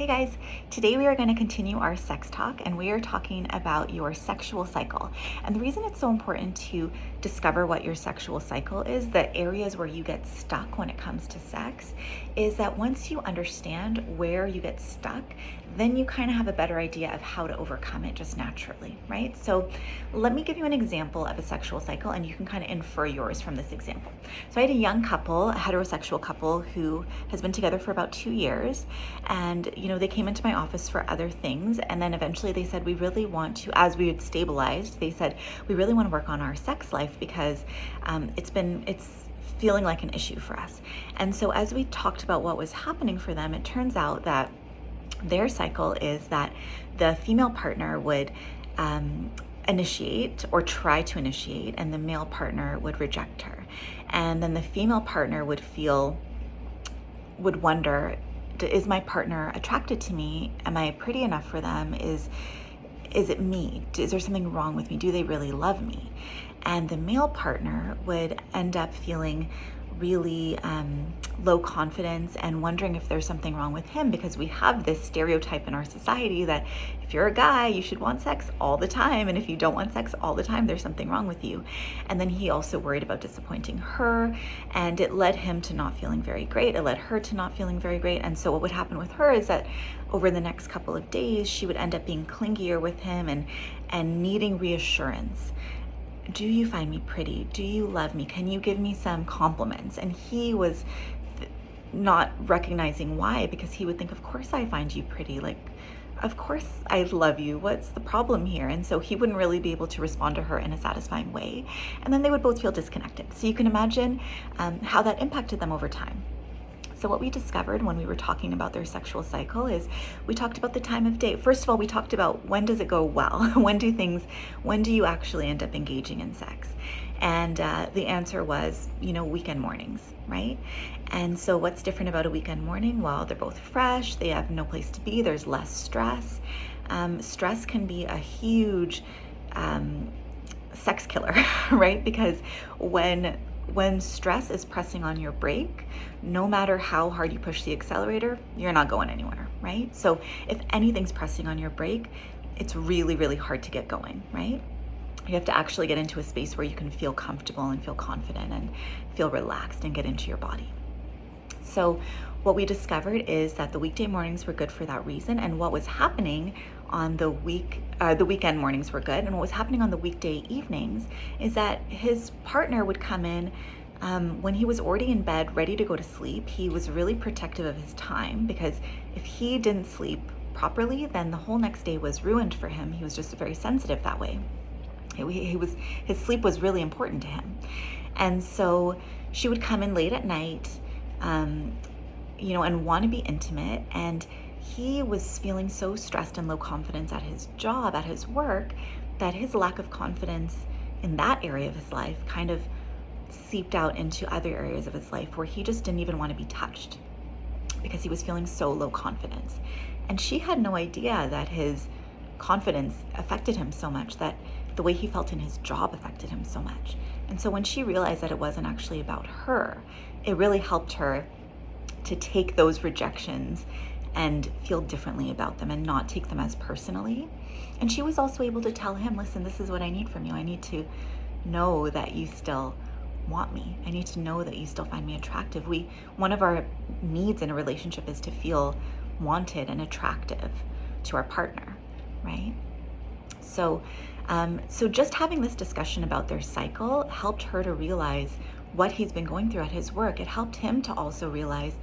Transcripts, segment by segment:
Hey guys, today we are going to continue our sex talk and we are talking about your sexual cycle. And the reason it's so important to discover what your sexual cycle is, the areas where you get stuck when it comes to sex, is that once you understand where you get stuck, then you kind of have a better idea of how to overcome it just naturally, right? So let me give you an example of a sexual cycle and you can kind of infer yours from this example. So I had a young couple, a heterosexual couple who has been together for about 2 years, and they came into my office for other things, and then eventually they said, we really want to, as we had stabilized, they said, we really want to work on our sex life because it's feeling like an issue for us. And so as we talked about what was happening for them, it turns out that their cycle is that the female partner would initiate or try to initiate, and the male partner would reject her. And then the female partner would wonder, is my partner attracted to me? Am I pretty enough for them? Is it me? Is there something wrong with me? Do they really love me? And the male partner would end up feeling really low confidence and wondering if there's something wrong with him, because we have this stereotype in our society that if you're a guy, you should want sex all the time, and if you don't want sex all the time, there's something wrong with you. And then he also worried about disappointing her, and it led him to not feeling very great. It led her to not feeling very great. And so what would happen with her is that over the next couple of days, she would end up being clingier with him and needing reassurance. Do you find me pretty? Do you love me? Can you give me some compliments? And he was not recognizing why, because he would think, of course I find you pretty. Like, of course I love you. What's the problem here? And so he wouldn't really be able to respond to her in a satisfying way. And then they would both feel disconnected. So you can imagine how that impacted them over time. So what we discovered when we were talking about their sexual cycle is we talked about the time of day. First of all, we talked about when does it go well? When do you actually end up engaging in sex? And the answer was, weekend mornings, right? And so what's different about a weekend morning? Well, they're both fresh, they have no place to be, there's less stress. Stress can be a huge sex killer, right? Because when stress is pressing on your brake, no matter how hard you push the accelerator, you're not going anywhere, right? So if anything's pressing on your brake, it's really, really hard to get going, right? You have to actually get into a space where you can feel comfortable and feel confident and feel relaxed and get into your body. So what we discovered is that the weekday mornings were good for that reason, and what was happening on the weekend mornings were good, and what was happening on the weekday evenings is that his partner would come in when he was already in bed, ready to go to sleep. He was really protective of his time, because if he didn't sleep properly, then the whole next day was ruined for him. He was just very sensitive that way. His sleep was really important to him. And so she would come in late at night, and want to be intimate. And he was feeling so stressed and low confidence at his job, at his work, that his lack of confidence in that area of his life kind of seeped out into other areas of his life where he just didn't even want to be touched because he was feeling so low confidence. And she had no idea that his confidence affected him so much, that the way he felt in his job affected him so much. And so when she realized that it wasn't actually about her, it really helped her to take those rejections and feel differently about them and not take them as personally. And she was also able to tell him, listen, this is what I need from you. I need to know that you still want me. I need to know that you still find me attractive. One of our needs in a relationship is to feel wanted and attractive to our partner, right? So just having this discussion about their cycle helped her to realize what he's been going through at his work. It helped him to also realize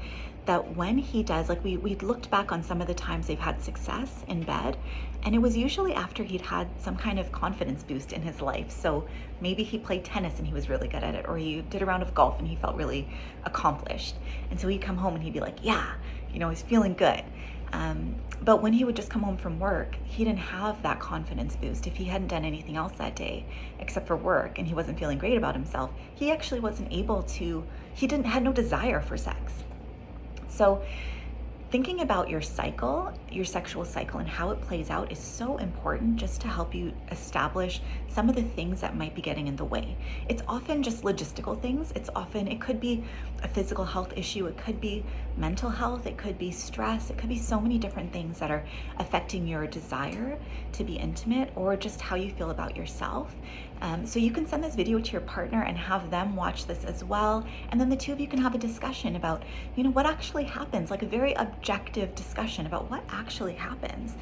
that when he does, like we looked back on some of the times they've had success in bed, and it was usually after he'd had some kind of confidence boost in his life. So maybe he played tennis and he was really good at it, or he did a round of golf and he felt really accomplished. And so he'd come home and he'd be like, yeah, he's feeling good. But when he would just come home from work, he didn't have that confidence boost. If he hadn't done anything else that day except for work and he wasn't feeling great about himself, he actually wasn't able to, had no desire for sex. So thinking about your cycle, your sexual cycle, and how it plays out is so important just to help you establish some of the things that might be getting in the way. It's often just logistical things. It could be a physical health issue, it could be mental health, it could be stress, it could be so many different things that are affecting your desire to be intimate or just how you feel about yourself. So you can send this video to your partner and have them watch this as well. And then the two of you can have a discussion about, what actually happens, like a very objective discussion about what actually happens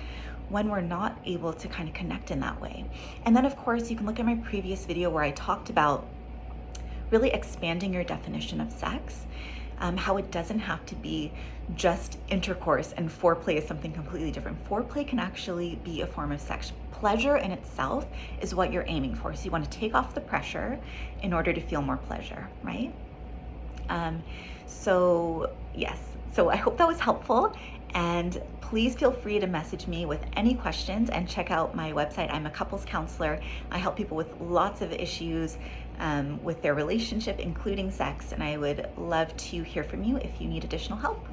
when we're not able to kind of connect in that way. And then of course, you can look at my previous video where I talked about really expanding your definition of sex, how it doesn't have to be just intercourse and foreplay is something completely different. Foreplay can actually be a form of sex. Pleasure in itself is what you're aiming for. So you want to take off the pressure in order to feel more pleasure, right? So yes, so I hope that was helpful. And please feel free to message me with any questions and check out my website. I'm a couples counselor. I help people with lots of issues with their relationship, including sex. And I would love to hear from you if you need additional help.